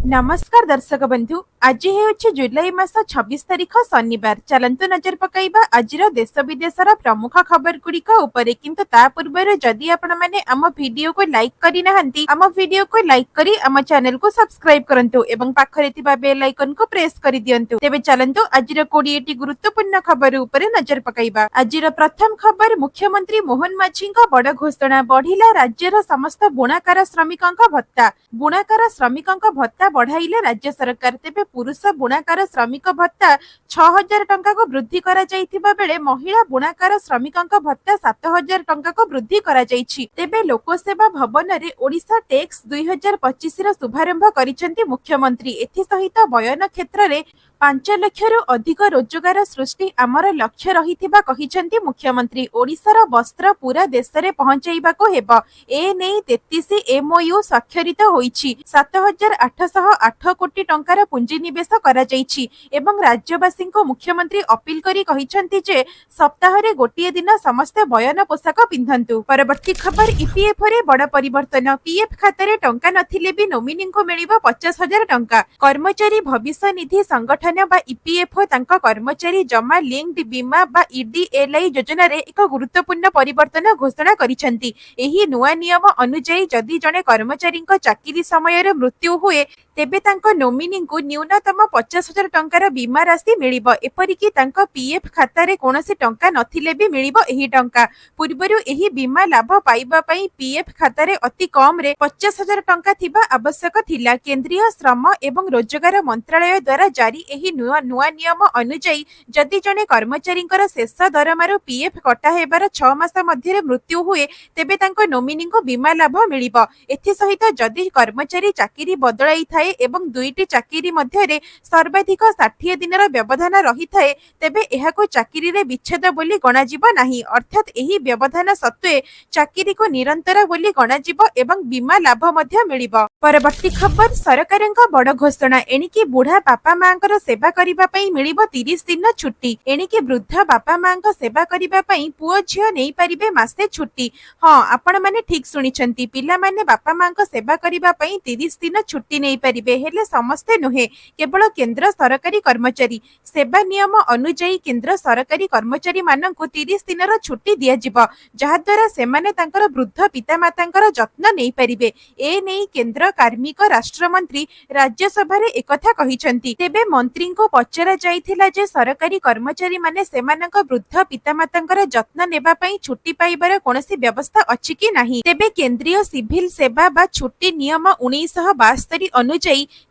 नमस्कार दर्शक बंधु आज हे जुलाई मास 26 तारिख शनिवार चलंतु नजर पकाइबा आज देश विदेशर प्रमुख खबर गुड़िक किंतु ता पूर्व जदि आपण माने आम वीडियो को लाइक करि नाहंती आम वीडियो को लाइक करी आम चैनल को सब्सक्राइब करंतु एवं पाखरे थिबा बेल आइकन को प्रेस करि दियंतु। तेबे चलंतु आज 20 टी गुरुत्वपूर्ण खबर उपरे नजर पकाइबा। आज प्रथम खबर मुख्यमंत्री मोहन माझीଙ୍କ बड़ घोषणा बढ़िला राज्यर समस्त बुणाकार श्रमिकଙ୍କ भत्ता। बुणाकार श्रमिकଙ୍କ भत्ता बढ़ाइले राज्य सरकार। तेबे पुरुष बुणाकार श्रमिक भत्ता 6000 टंका को वृद्धि करा जाइथिबा बेले महिला बुणाकार श्रमिकଙ୍କ भत्ता 7000 टंका को वृद्धि करा जाइछि। तेबे लोकसेवा भवन रे ओडिशा टैक्स 2025 रो शुभारंभ करिसेंती मुख्यमंत्री। एथि सहित बयन क्षेत्र रे 5 लाख रु अधिक रोजगार सृष्टि आमर लक्ष्य रहिथिबा कहिसेंती मुख्यमंत्री। ओडिशार वस्त्र पूरा देश रे पहुंचाइबाको हेबो ए नै 33 एमओयू स्वाक्षरित होईछि। 7808 कोटी टंकार पुंजी निवेश करा जाइछि एवं राज्यवासी को मुख्यमंत्री अपील करी कहिसेंती जे सप्ताह रे गोटिए दिन समस्त बयन पोशाक पिंधंतु। परवर्ती खबर ईपीएफओ रे बड़ परिवर्तन। पीएफ खाता रे टंका नथिले भी नोमिनी को मिलिबो 50,000 टंका। कर्मचारी भविष्य निधि संगठन बा ईपीएफओ तांका कर्मचारी जमा लिंक्ड बीमा बा ईडीएलआई योजना रे एक गुरुत्वपूर्ण परिवर्तन घोषणा करिसेंती। एही नुआ नियम अनुसार जदि जने कर्मचारी चाकरी समय रे मृत्यु हुए तेबे तांको नोमिनी को न्यूनतम 50,000 टंकार बीमा राशि मिलिबो। एपरिकी तांको पीएफ खाता रे कोनोसी टंका नथिले भी मिलिबो एही टंका। पूर्वरु एही बीमा लाभ पाइबा पई पीएफ खाता रे अति कम रे 50,000 टंका थिबा आवश्यक थिला। केंद्रीय श्रम एवं रोजगार मंत्रालय द्वारा जारी एही नुआ नियम अनुसार जदि जने कर्मचारींकर शेष दरमारू पीएफ कटा हेबार 6 मास मध्ये मृत्यु हुए तेबे तांको नोमिनी को बीमा लाभ मिलिबो। एथि सहित जदि कर्मचारी चाकरी बदलाई थाए एवं दुईटी चाकरी मध्यरे सर्वाधिक 60 दिनर व्यवधान रही थाए तेबे एहाको चाकरी रे विच्छेद बोली गणाजिबो नाही। अर्थात एही व्यवधान सत्वे चाकरी को निरंतर बोली गणाजिबो एवं बीमा लाभ मध्य मिलिबो। परवर्ती खबर सरकारଙ୍କ बड़ घोषणा। एणिकी बुढ़ा बापा मांकर सेवा करिबा पई मिलिबो 30 दिन छुट्टी। एणिकी वृद्ध बापा मांक सेवा करिबा पई पुओ झियो नै परिबे मासे छुट्टी। हां आपण माने ठीक सुनिछंती। पिला माने बापा मांक सेवा करिबा पई 30 दिन छुट्टी नै परिबे हेले समस्ते नुहे केवल केंद्र सरकारी कर्मचारी। सेवा नियम अनुसार केंद्र सरकारी कर्मचारी माननकु 30 दिनर छुट्टी दिया जिवो जहा द्वारा सेमाने तांकर वृद्ध पितामातांकर जत्न नै परिबे। ए नै केंद्र कार्मिक राष्ट्र मंत्री राज्यसभा रे एकथा कहिसंती। तेबे मंत्री को पचरा जाइथिला जे सरकारी कर्मचारी माने सेमानक वृद्ध पितामातांकर जत्न नेबा पई छुट्टी पाइबार कोनोसी व्यवस्था अछि कि नाही। तेबे केंद्रीय सिविल सेवा बा छुट्टी नियम 1972 अनुसार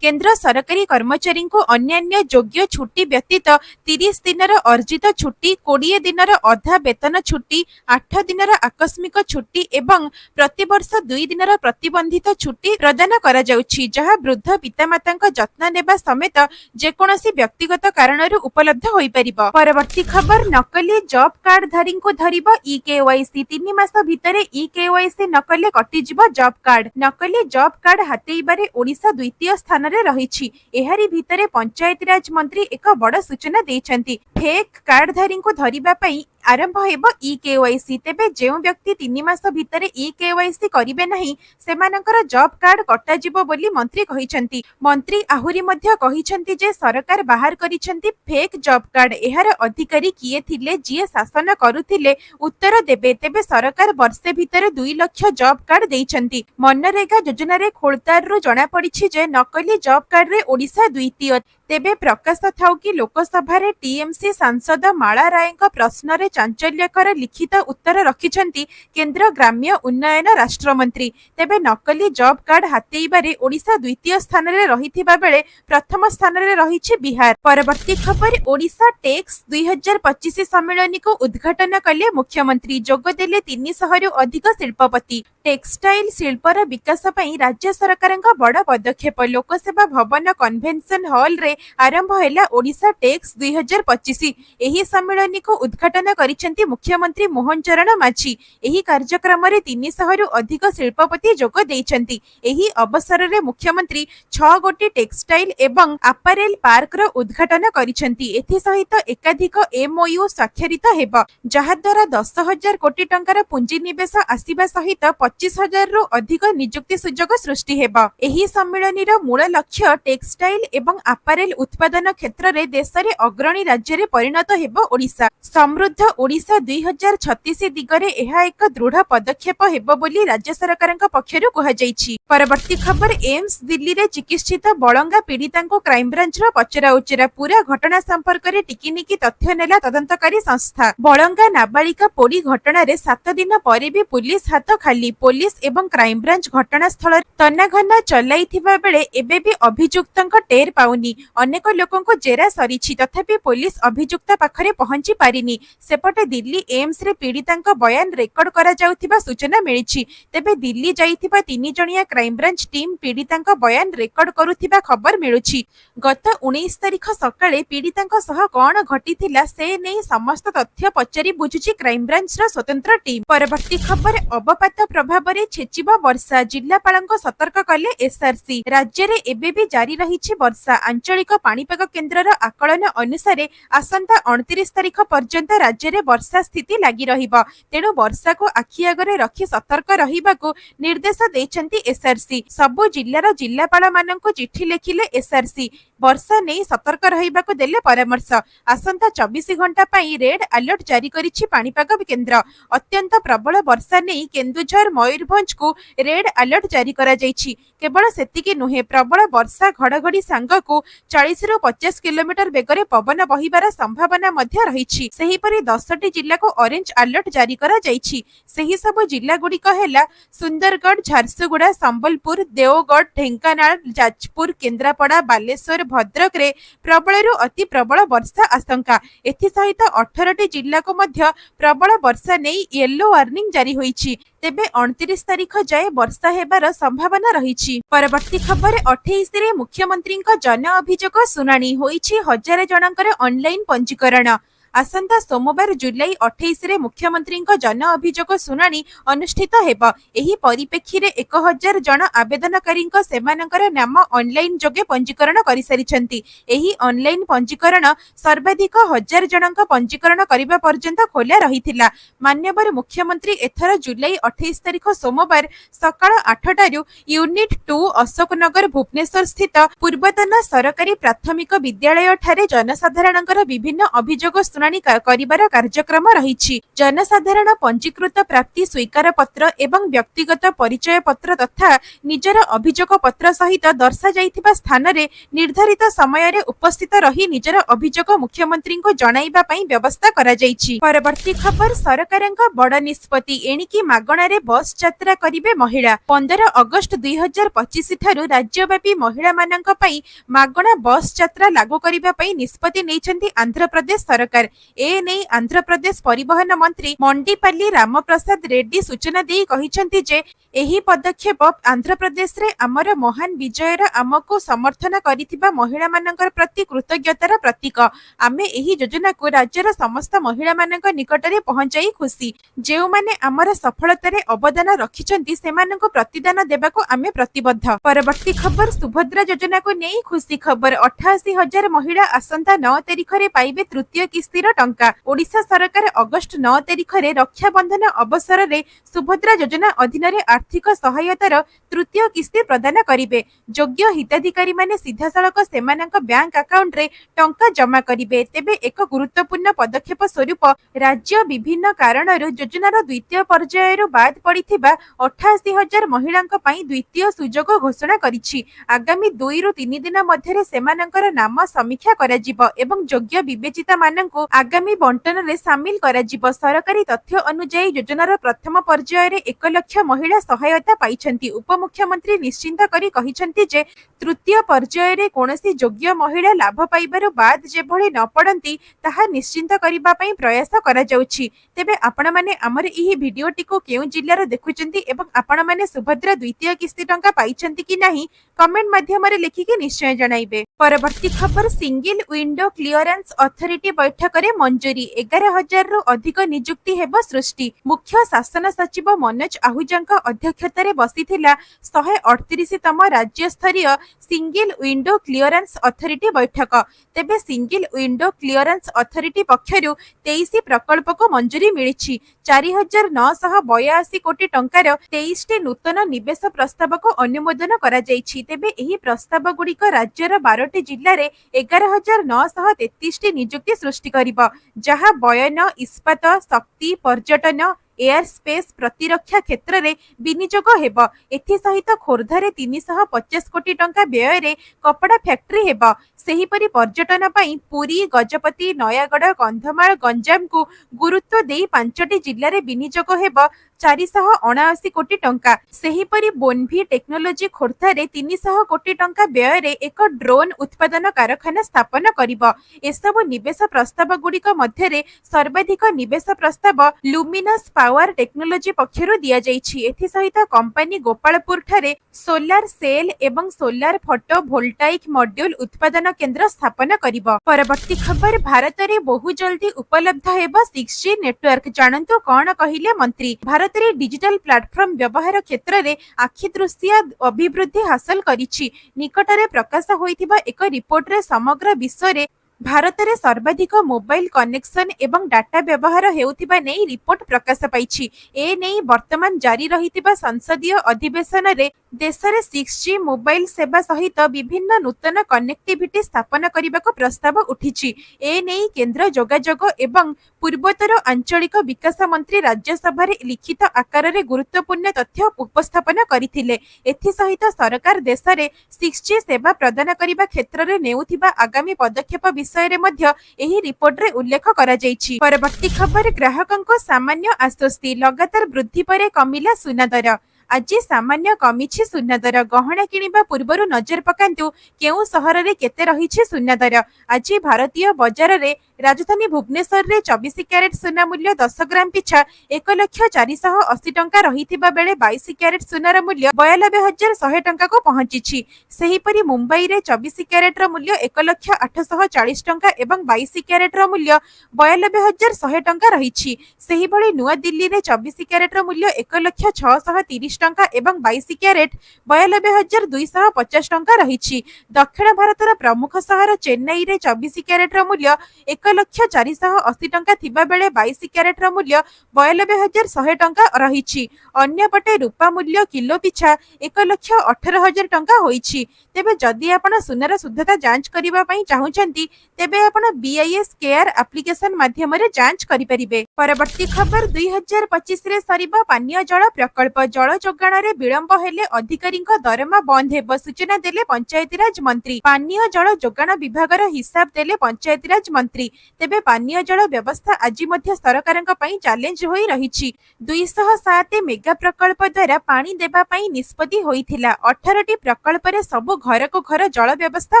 केंद्र सरकारी कर्मचारी को अन्यान्य योग्य छुट्टी व्यतीत 30 दिनर अर्जित छुट्टी 20 दिनर अधा वेतन छुट्टी 8 दिनर आकस्मिक छुट्टी एवं प्रतिवर्ष 2 दिनर प्रतिबंधित छुट्टी प्रदान करा जाउछि जहा वृद्ध पितामातांक जत्न नेबा समेत जेकोनोसी व्यक्तिगत कारणरू उपलब्ध होई परिबो। परवर्ती खबर नकली जॉब कार्ड धारी को धरिबो ईकेवाईसी। 3 मास भितरे ईकेवाईसी नकले कटि जिवो जॉब कार्ड। नकली जॉब कार्ड हातेइबारे ओडिशा द्वितीय स्थान रे रहिछि। एहारी भितरे पंचायती राज मंत्री एक बड़ सूचना दैछंती। फेक कार्ड धारी को धरिबा पई आरंभ हेबो ईकेवाईसी। तेबे जेउ व्यक्ति 3 मास भितरे ईकेवाईसी करिवे नाही सेमानकर जॉब कार्ड कटा जिवो बोली मंत्री कहिसंती। मंत्री आहुरी मध्य कहिसंती जे सरकार बाहर करिसंती फेक जॉब कार्ड। एहार अधिकारी किए थिले जिए शासन करुथिले उत्तर देबे। तेबे सरकार वर्षे भितरे 2 लाख जॉब कार्ड दैछंती। मनरेगा योजना रे खोलतार रु जणा पड़िछि जे नकली जॉब कार्ड रे ओडिशा द्वितीय। तेबे प्रकाश थाउ कि लोकसभा रे टीएमसी सांसद माला रायଙ୍କ प्रश्न रे चांचल्यकर लिखित उत्तर रखिछंती केंद्र ग्राम्य उन्नयन राष्ट्र मंत्री। तेबे नकली जॉब कार्ड हातेइबारे ओडिशा द्वितीय स्थान रे रहिथिबा बेले प्रथम स्थान रे रहिछि बिहार। परवर्ती खबर ओडिशा टैक्स 2025 सम्मेलन को उद्घाटन कले मुख्यमंत्री। जोग देले 300 रु अधिक शिल्पपति। टेक्सटाइल शिल्पर विकास पई राज्य सरकारଙ୍କ बड़ पदक्षेप। लोकसेवा भवन कन्वेंशन हॉल रे आरंभ है ओडिशा टेक्स 2025। एही सम्मेलन को उद्घाटन करिसेंती मुख्यमंत्री मोहन चरण माझी। एही कार्यक्रम रे 300 रु अधिक शिल्पपति जोग देइछंती। एही अवसर रे मुख्यमंत्री 6 गोटी टेक्सटाइल एवं अपारेल पार्क रो उद्घाटन करिसेंती। एथि सहित एकाधिक एमओयू स्वाक्षरित हेबो, जहा द्वारा 10,000 कोटी टंकार पुंजी निवेश आसीबा सहित 25,000 रु अधिक नियुक्ति सुजोग सृष्टि हेबो। एही सम्मेलनीर मूल लक्ष्य टेक्सटाइल एवं अपारेल उत्पादन क्षेत्र रे देश रे अग्रणी राज्य रे परिणत हेबो ओडिशा। समृद्ध ओडिशा 2036 दिगरे एहा एक दृढ़ पदक्षेप हेबो बोली राज्य सरकारक पक्षरु कहा जायछि। परवर्ती खबर एम्स दिल्ली रे चिकित्सित बळंगा पीड़िता को क्राइम ब्रांच रो पचरा उचरा। पूरा घटना संपर्क रे टिकिनिकी तथ्य नेला तदंतकारी संस्था। बळंगा नाबालिका पोड़ी घटना रे 7 दिन परे भी पुलिस हाथ खाली। पुलिस एवं क्राइम ब्रांच घटनास्थल तनाघना चलाइथिबा बेले एबे भी अभियुक्तक टेर पाउनी। अनेक लोकंको जेरा सरीछि, तथापि पुलिस अभियुक्त पाखरे पहुंची पारिनी। सेपटे दिल्ली एम्स रे पीड़ितांक बयान रेकर्ड करा जाउथिबा सूचना मिलिछि। तेबे दिल्ली जाइथिबा 3 जणिया क्राइम ब्रांच टीम पीड़ितांक बयान रेकर्ड करुथिबा खबर मिलुछि। गत 19 तारिख सकाळे पीड़ितांक सह कोन घटिथिला से नै समस्त तथ्य पचरी बुझुछि क्राइम ब्रांच रो स्वतंत्र टीम। परवर्ती खबर अवपात प्रभाव रे छेचिबा वर्षा। जिल्लापालंक सतर्क कले एसआरसी। राज्य रे एबे भी जारी रहिछि वर्षा। आंचलिक पाणीपाग केन्द्रर आकलन अनुसार आसंता 29 तारिख पर्यंत राज्य रे वर्षा स्थिति लागि रहिबो। तेणु वर्षा को आखि आगरे रखि सतर्क रहिबाकू निर्देश दैछंती एसआरसी। सबु जिल्लार जिल्लापाल माननकु चिठी लेखिले एसआरसी। वर्षा नहीं सतर्क रहिबाकू देले परामर्श। आसंता 24 घंटा पई रेड अलर्ट जारी करिछि पाणीपाग केन्द्र। अत्यंत प्रबल वर्षा नहीं केन्दुझर मयूरभंज को रेड अलर्ट जारी करा जाइछि। केवल सेतिकी नुहे, प्रबल वर्षा घड़घड़ी सांगकू 40 रु 50 किलोमीटर बेगरे पवन बहिबार संभावना मध्य रहिछि। सेहिपरि 10टी जिल्ला को ऑरेंज अलर्ट जारी करा जाइछि। सेहि सब जिल्ला गुड़िक हेला सुंदरगढ़, झारसुगुड़ा, संबलपुर, देवगढ़, ढेंकानाल, जाजपुर, केन्द्रापड़ा, बालेश्वर, भद्रक रे प्रबल रु अति प्रबल वर्षा आशंका। एथि सहित 18टी जिल्ला को मध्य प्रबल वर्षा नेई येलो वार्निंग जारी होईछि। तेबे 29 तारिख जाए वर्षा हेबार संभावना रहिछि। परवर्ती खबर 28 रे मुख्यमंत्री जन अभियोग सुनानी होईछि। 1000 जनकर ऑनलाइन पंजीकरण। आसंता सोमवार जुलाई 28 रे मुख्यमंत्री जन अभियोग सुनानी अनुष्ठित हेब। एही परिप्रेक्षी रे 1000 जन आवेदनकारी सेमानकर नाम ऑनलाइन जोगे पंजीकरण करि सारिछंती। एही ऑनलाइन पंजीकरण सर्वाधिक 1000 जनक पंजीकरण करिबा पर्यंत खोला रहिथिला। मान्यवर मुख्यमंत्री एथर जुलाई 28 तारिख सोमवार सकाळ 8टारु यूनिट 2 अशोकनगर भुवनेश्वर स्थित पूर्वतन सरकारी प्राथमिक विद्यालय ठारे जनसाधारणकर विभिन्न अभियोग सुनानी करिबार कार्यक्रम रहिछि। जनसाधारण पंजीकृत प्राप्ति स्वीकार पत्र एवं व्यक्तिगत परिचय पत्र तथा निजर अभियोग पत्र सहित दर्शा जाइथिबा स्थान रे निर्धारित समय रे उपस्थित रही निजर अभियोग मुख्यमंत्री को जणाइबा पई व्यवस्था करा जाइछि। परवर्ती खबर सरकारक बड़ निष्पत्ति। एणिकी मागणा रे बस यात्रा करिवे महिला। 15 अगस्त 2025 ठारू राज्यव्यापी महिला मानक पई मागणा बस यात्रा लागू करिबा पई निष्पत्ति नेइछंती आंध्र प्रदेश सरकार। ए नै आंध्र प्रदेश परिवहन मंत्री मंडीपल्ली रामप्रसाद रेड्डी सूचना देई कहिसंती जे एही पदक्षेप आंध्र प्रदेश रे आमर महान विजयर आमको समर्थन करिथिबा महिला मानकर प्रति कृतज्ञतार प्रतीक। आमे एही योजना को राज्यर समस्त महिला मानक निकटरे पहुंचाई खुशी। जेउ माने आमर सफलता रे अवदान रखिसंती सेमानक प्रतिदान देबाको आमे प्रतिबद्ध। परवर्ती खबर सुभद्रा योजना को नेई खुशी खबर। 88,000 महिला आसंता 9 तारिख रे पाइबे तृतीय किस्तीर टंका। ओडिशा सरकार अगस्त 9 तारिख रे रक्षा बंधन अवसर रे सुभद्रा योजना अधीन रे आर्थिक सहायतार तृतीय किस्ती प्रदान करिवे। योग्य हिताधिकारी माने सीधासळक सेमानक बैंक अकाउंट रे टंका जमा करिवे। तेबे एक गुरुत्वपूर्ण पदक्षेप स्वरूप राज्य विभिन्न कारणरू योजनार द्वितीय पर्यायरू बाद पड़िथिबा 88,000 महिलांक पई द्वितीय सुजोग घोषणा करिछि। आगामी 2 रु 3 दिन मध्यरे सेमानकर नाम समीक्षा कराजिब एवं योग्य विवेचिता माननकु आगामी बंटन रे सामिल कराजिबो। सरकारी तथ्य अनुसार योजनार प्रथम पर्याय रे 1 लाख महिला सहायता पाइछन्ति। उपमुख्यमंत्री निश्चिंत करी कहिछन्ति जे तृतीय पर्याय रे कोनोसी योग्य महिला लाभ पाइबार बाद जेभଳି न पड़ंती ताहा निश्चिंत करिबा पई प्रयास करा जाउछि। तेबे आपण माने हमर एही भिडियोटी को केउ जिल्लार देखुचन्ति एवं आपण माने सुभद्रा द्वितीय किस्ती टंका पाइछन्ति कि नाही कमेंट माध्यम रे लिखिके निश्चय जणाइबे। परवर्ती खबर सिंगल विंडो क्लियरेंस अथॉरिटी बैठक रे मंजूरी। 11,000 रु अधिक नियुक्ति हेबो सृष्टि। मुख्य शासन सचिव मनोज आहूजांक अध्यक्षता रे बसिथिला 138तम राज्य स्तरीय सिंगल विंडो क्लियरेंस अथॉरिटी बैठक। तेबे सिंगल विंडो क्लियरेंस अथॉरिटी पक्षरु 23 प्रकल्प को मंजूरी मिलिछि। 4,982 कोटी टंकार 23 टी नूतन निवेश प्रस्ताव को अनुमोदन करा जाइछि। तेबे एही प्रस्ताव गुड़िक राज्यर 12 जिल्ला रे 11,933 टी नियुक्ति सृष्टि करिबो, जहा बयन, इस्पात, शक्ति, पर्यटन, एयर स्पेस, प्रतिरक्षा क्षेत्र रे विनियोग हेबो। एथि सहित खोर्धारे 350 कोटी टंका व्यय रे कपड़ा फैक्ट्री हेबो। सेहीपरि पर्यटन पई पुरी, गजपति, नयागढ़, कंधमाल, गंजाम को गुरुत्व देई 5टी जिल्ला रे विनियोग हेबो 479 कोटी टंका। सेहीपरि बोनभी टेक्नोलॉजी खोर्धारे 300 कोटी टंका व्यय रे एक ड्रोन उत्पादन कारखाना स्थापन करिबो। एसबु निवेश प्रस्ताव गुड़िक मध्य रे सर्वाधिक निवेश प्रस्ताव लुमिनस पावर टेक्नोलॉजी पक्षरु दिया जाइछि। एथि सहित कंपनी गोपालपुर ठारे सोलार सेल एवं सोलार फोटो वोल्टाइक मॉड्यूल उत्पादन केंद्र स्थापन करिबो। परवर्ती खबर भारत रे बहु जल्दी उपलब्ध हेबो 6G नेटवर्क। जानंतु कोन कहिले मंत्री। भारत रे डिजिटल प्लेटफॉर्म व्यवहार क्षेत्र रे आखिदृश्य अभिवृद्धि हासिल करिछि। निकटरे प्रकाश होइथिबा एक रिपोर्ट रे समग्र विश्व रे भारत रे सर्वाधिक मोबाइल कनेक्शन एवं डाटा व्यवहार हेउथिबा नै रिपोर्ट प्रकाश पाइछि। ए नै वर्तमान जारी रहितिबा संसदीय अधिवेशन रे देश रे 6G मोबाइल सेवा सहित विभिन्न नूतन कनेक्टिविटी स्थापन करबाको प्रस्ताव उठिछि। ए नै केंद्र जोगाजोग एवं पूर्वोत्तर आंचलिक विकास मंत्री राज्यसभा रे लिखित आकार रे गुरुत्वपूर्ण तथ्य उपस्थापन करिथिले। एथि सहित सरकार देश रे 6G सेवा प्रदान करिबा क्षेत्र रे नेउथिबा आगामी पदक्षेप विषय रे मध्य एही रिपोर्ट रे उल्लेख करा जाइछि। परवर्ती खबर ग्राहकंको सामान्य आश्वस्ति। लगातार वृद्धि परे कमिला सुना दर। आज सामान्य कमिछि सुना दर। गहना किनिबा पूर्वरु नजर पकांतु केउ सहर रे केते रहिछि सुना दर। आज भारतीय बाजार रे राजधानी भुवनेश्वर रे 24 कैरेट सुना मूल्य 10 ग्राम पिछा 1,480,000 टंका रहिथिबा बेले 22 कैरेट सुनार मूल्य 92,100 टंका को पहुंचिछि। सेहीपरि मुंबई रे 24 कैरेट रो मूल्य 1,840,000 टंका एवं 22 कैरेट रो मूल्य 92,100 टंका रहिछि। सेहीभଳି नुआ दिल्ली रे 24 कैरेट रो मूल्य 1,630,000 टंका एवं 22 कैरेट 92,250 टंका रहिछि। दक्षिण भारतर प्रमुख शहर चेन्नई रे 24 कैरेट रो मूल्य 1,480,000 टंका थिबा बेले 22 कैरेट रो मूल्य 92,100 टंका रहिछि। अन्य पटे रूपा मूल्य किलो पिछा 1,18,000 टंका होइछि। तेबे जदि आपण सुनार शुद्धता जांच करिबा पई चाहुचंती तेबे आपण BIS केयर एप्लीकेशन माध्यम रे जांच करि परिबे। परवर्ती खबर 2025 रे सरिबा पानीय जल प्रकल्प। जल जोगाण रे विलंब हेले अधिकारीक दरमा बंद हेबो सूचना देले पंचायती राज मंत्री। पानीय जल जोगाण विभागर हिसाब देले पंचायती राज मंत्री। तेबे पानीय जल व्यवस्था आज मध्य सरकारक पई चैलेंज होई रहिछि। 207 मेगा प्रकल्प द्वारा पानी देबा पई निष्पत्ति होइथिला। 18 टी प्रकल्प रे सब घर को घर जल व्यवस्था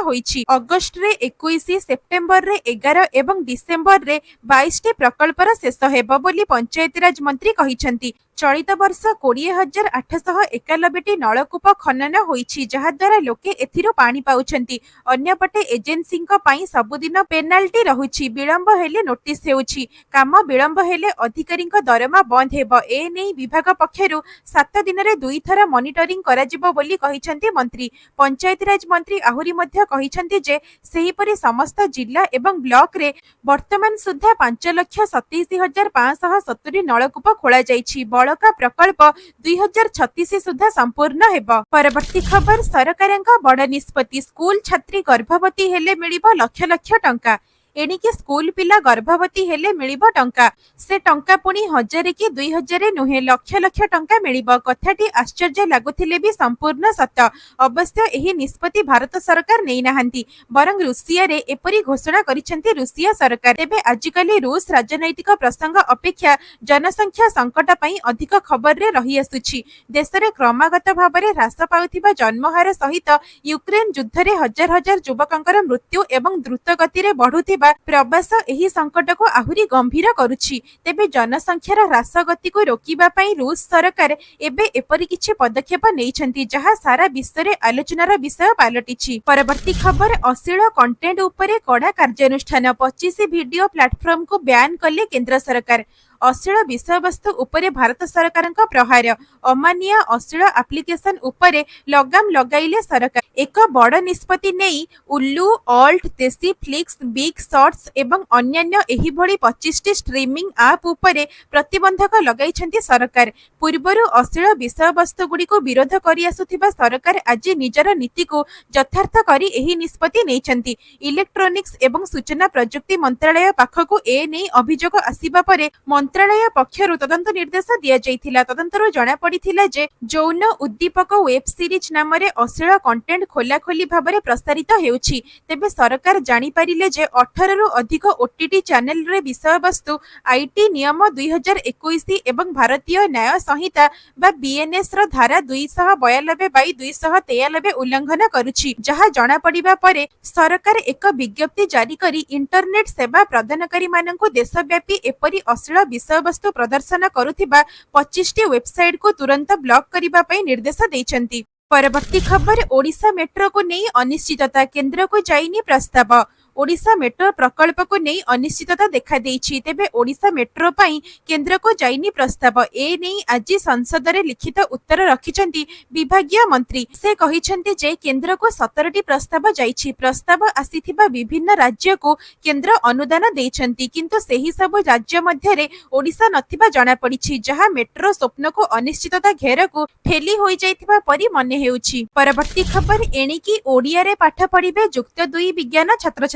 होइछि। अगस्त रे 21, सेप्टेम्बर रे 11 एवं डिसेम्बर रे 22 टी प्रकल्पर शेष हेबो बोली पंचायती राज मंत्री कहिसंती। चलित वर्ष 20,891 टी नलकूप खनन होइछि, जहा द्वारा लोके एथिरो पानी पाउछंती। अन्यपटे एजेंसींक पई सबुदिन पेनाल्टी रहुछि। विलंब हेले नोटिस हेउछि। काम विलंब हेले अधिकारींक दरमा बंद हेबो। ए नै विभाग पक्षरु 7 दिन रे 2 थरा मॉनिटरिंग कराजिबो बोली कहिसंती मंत्री। पंचायती राज मंत्री आहुरी मध्य कहिसंती जे सेहीपरि समस्त जिल्ला एवं ब्लॉक रे वर्तमान सुद्धा 5,27,570 नलकूप खोला जाइछि। बड़का प्रकल्प 2036 सुद्धा संपूर्ण हेबो। परवर्ती खबर सरकारक बड़ निष्पत्ति। स्कूल छात्री गर्भवती हेले मिलिबो लक्ष लक्ष टंका। एणिके स्कूल पिला गर्भवती हेले मिलिबो टंका से टंका पुणी 1000 कि 2000 नुहे लक्ष लक्ष टंका मिलिबो। कथाटी आश्चर्य लागुथिले भी संपूर्ण सत्य। अवश्य एही निष्पत्ति भारत सरकार नै नाहंती बरं रूसिया रे एपरी घोषणा करिसेंती रूसिया सरकार। तेबे आजिकाली रूस राजनैतिक प्रसंग अपेक्षा जनसंख्या संकट पई अधिक खबर रे रही आसुछि। देश रे क्रमागत भाबरे ह्रास पाउथिबा जन्महार सहित यूक्रेन युद्ध रे हजार हजार युवकंकर मृत्यु एवं द्रुत गति रे बढ़ुथिबा प्रवास एही संकट को आहुरी गंभीर करुछि। तेबे जनसंख्यार ह्रास गति को रोकिबा पई रूस सरकार एबे एपरी किछि पदक्षेप नेइछंती जहा सारा विश्व रे आलोचनार विषय पालटिछि। परवर्ती खबर अश्लील कंटेंट उपरे कड़ा कार्यानुष्ठान 25 वीडियो प्लेटफॉर्म को बैन कले केंद्र सरकार। अश्लील विषयवस्तु उपरे भारत सरकारଙ୍କ प्रहार अमानिया अश्लील एप्लिकेशन उपरे लगाम लगाइले सरकार। एक बड़ निष्पत्ति नेई उल्लू ऑल्ट देसी फ्लिक्स बिग शॉट्स एवं अन्यान्य एही भली 25 टी स्ट्रीमिंग ऐप उपरे प्रतिबंधक लगाइछंती सरकार। पूर्वरु अश्लील विषयवस्तु गुडी को विरोध करि आसुथिबा सरकार आज निजर नीति को यथार्थ करी एही निष्पत्ति नेइछंती। इलेक्ट्रोनिक्स एवं सूचना प्रजुक्ति मंत्रालय पाखकु ए नै अभियोग आसीबा परे मंत्रालय पक्षरु तदंत निर्देश दिया जाइथिला। तदंतरु जणा पडिथिला जे जौन उद्दीपक वेब सीरीज नाम रे अश्लील कंटेंट खोलाखोली भाबरे प्रसारित हेउछि। तेबे सरकार जानि पारिले जे 18 रु अधिक ओटीटी चैनल रे विषय वस्तु आईटी नियम 2021 एवं भारतीय न्याय संहिता बा बीएनएस रो धारा 292/293 उल्लंघन करुछि। जहा जणा पडिबा परे सरकार एक विज्ञप्ति जारी करी इंटरनेट सेवा प्रदानकारी माननकु देशव्यापी एपरी अश्लील विषयवस्तु प्रदर्शन करुथिबा 25 टी वेबसाइट को तुरंत ब्लॉक करिबा पई निर्देश दैछंती। परवर्ती खबर ओडिशा मेट्रो को नहीं अनिश्चितता केंद्र को जाइनी प्रस्ताव। ओडिशा मेट्रो प्रकल्प को नहीं अनिश्चितता देखा देइछि। तेबे ओडिशा मेट्रो पई केंद्र को जाइनी प्रस्ताव ए नहीं आज संसद रे लिखित उत्तर रखिछंती विभागीय मंत्री। से कहिछंती जे केंद्र को 17 टी प्रस्ताव जाइछि। प्रस्ताव आसीथिबा विभिन्न राज्य को केंद्र अनुदान देइछंती किंतु सेही सब राज्य मध्य रे ओडिशा नथिबा जणा पड़िछि जहा मेट्रो स्वप्न को अनिश्चितता घेर को ठेली होई जाइथिबा परि मने हेउछि। परवर्ती खबर एणिकी ओडिया रे पाठ पढिबे युक्त 2 विज्ञान छात्र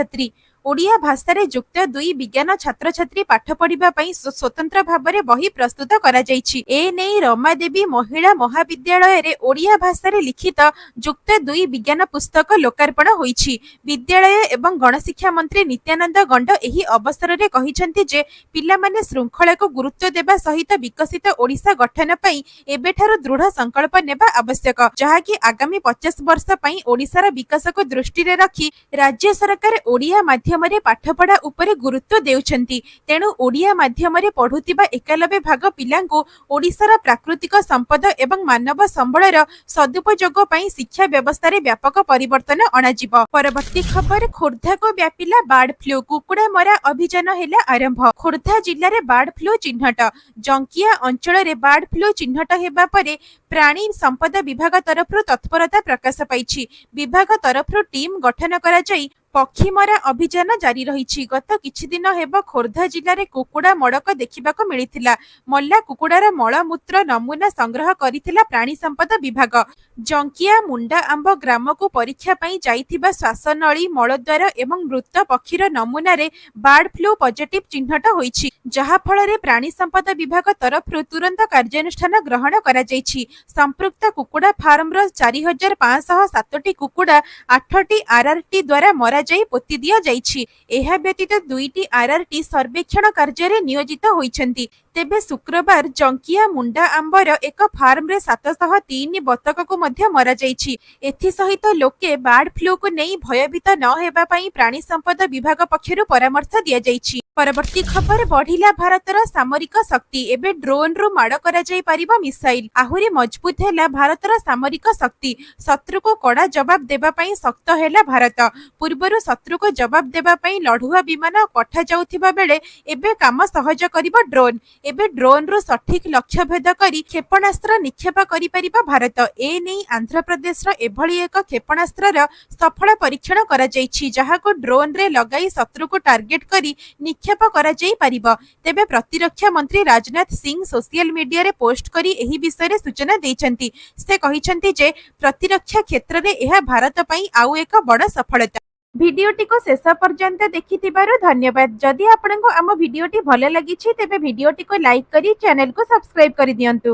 ओडिया भाषा रे युक्त 2 विज्ञान छात्र छात्री पाठ पढ़िबा पई स्वतंत्र भाबरे बही प्रस्तुत करा जाइछि। ए नै रमादेवी महिला महाविद्यालय रे ओडिया भाषा रे लिखित युक्त 2 विज्ञान पुस्तक लोकार्पण होइछि। विद्यालय एवं गणशिक्षा मंत्री नित्यानंद गंड एही अवसर रे कहिसंती जे पिला माने श्रृंखला को गुरुत्व देबा सहित विकसित ओडिशा गठन पई एबेठारो दृढ़ संकल्प नेबा आवश्यक जहा कि आगामी 50 वर्ष पई ओडिसार विकास को दृष्टि रे रखी राज्य सरकार ओडिया माध्यम पाठपढ़ा उपरे गुरुत्व देउछंती। तेणु ओडिया माध्यम पढ़ुतिबा 91 भाग पिलांको ओडिसार प्राकृतिक संपद एवं मानव संबळर सदुपयोग पई शिक्षा व्यवस्था रे व्यापक परिवर्तन अणाजिब। परवर्ती खबर खोर्धा को व्यापिला बार्ड फ्लू कुकुड़ा मरा अभियान हेला आरंभ। खोर्धा जिल्ला रे बार्ड फ्लू चिन्हट जंकिया अंचल रे बार्ड फ्लू चिन्हट हेबा परे प्राणी संपदा विभाग तरफ तत्परता प्रकाश पाइछि। विभाग तरफ टीम गठन करा जाई पक्षीमरा अभियान जारी रही। गत किछि दिन हेब खोर्धा जिल्ला रे कुकुड़ा मड़क देखिबाको मिलिथिला। मल्ला कुकुड़ार मलमूत्र नमूना संग्रह करिथिला प्राणी संपद विभाग। जंकिया मुंडा आंब ग्राम को परीक्षा पई जाइथिबा श्वासनळी मलद्वार एवं मृत पक्षीर नमूना रे बार्ड फ्लू पॉजिटिव चिन्हट होईछि जहा फल रे प्राणी संपद विभाग तरफ तुरंत कार्यानुष्ठान ग्रहण करा जाइछि। संपृक्त कुकुड़ा फार्म रो 4507 टी कुकुड़ा 8 टी आरआरटी द्वारा मरा जाई पोती दिया जाइछि। एहा व्यतीत 2 टी आरआरटी सर्वेक्षण कार्य रे नियोजित होइछंती। तेबे शुक्रवार जंकिया मुंडा आंबर एक फार्म रे 703 बतक को मध्य मरा जाइछि। एथि सहित लोके बार्ड फ्लू को नहीं भयभीत न हेबा पई प्राणी संपद विभाग पक्षरु परामर्श दिया जाइछि। परवर्ती खबर बढ़िला भारतर सामरिक शक्ति एबे ड्रोन रु माड़ करा जाई परिबा मिसाइल आहुरी मजबूत हैला भारतर सामरिक शक्ति। शत्रु को कड़ा जवाब देबा पई शक्त हैला भारत। पूर्वरु शत्रु को जवाब देबा पई लढुआ विमान पठा जाउथिबा बेले एबे काम सहज करिबा ड्रोन। एबे ड्रोन रु सठिक लक्ष्य भेद करी क्षेपणास्त्र निक्षेप करि परिबा भारत। ए नै आंध्र प्रदेश रो एभली एक क्षेपणास्त्र सफल परीक्षण करा जाइछि जहा को ड्रोन रे लगाई शत्रु को टार्गेट करी निक्षेप करा जाई परिबा। तेबे प्रतिरक्षा मंत्री राजनाथ सिंह सोशल मीडिया रे पोस्ट करी एही विषय रे सूचना दैछंती। से कहिछंती जे प्रतिरक्षा क्षेत्र रे एहा भारत पई आउ एक बड़ सफलता। ଭିଡିଓଟିକୁ ଶେଷ ପର୍ଯ୍ୟନ୍ତ ଦେଖିଥିବାରୁ ଧନ୍ୟବାଦ। ଯଦି ଆପଣଙ୍କୁ ଆମ ଭିଡିଓଟି ଭଲ ଲାଗିଛି ତେବେ ଭିଡିଓଟିକୁ ଲାଇକ୍ କରି ଚ୍ୟାନେଲକୁ ସବସ୍କ୍ରାଇବ କରିଦିଅନ୍ତୁ।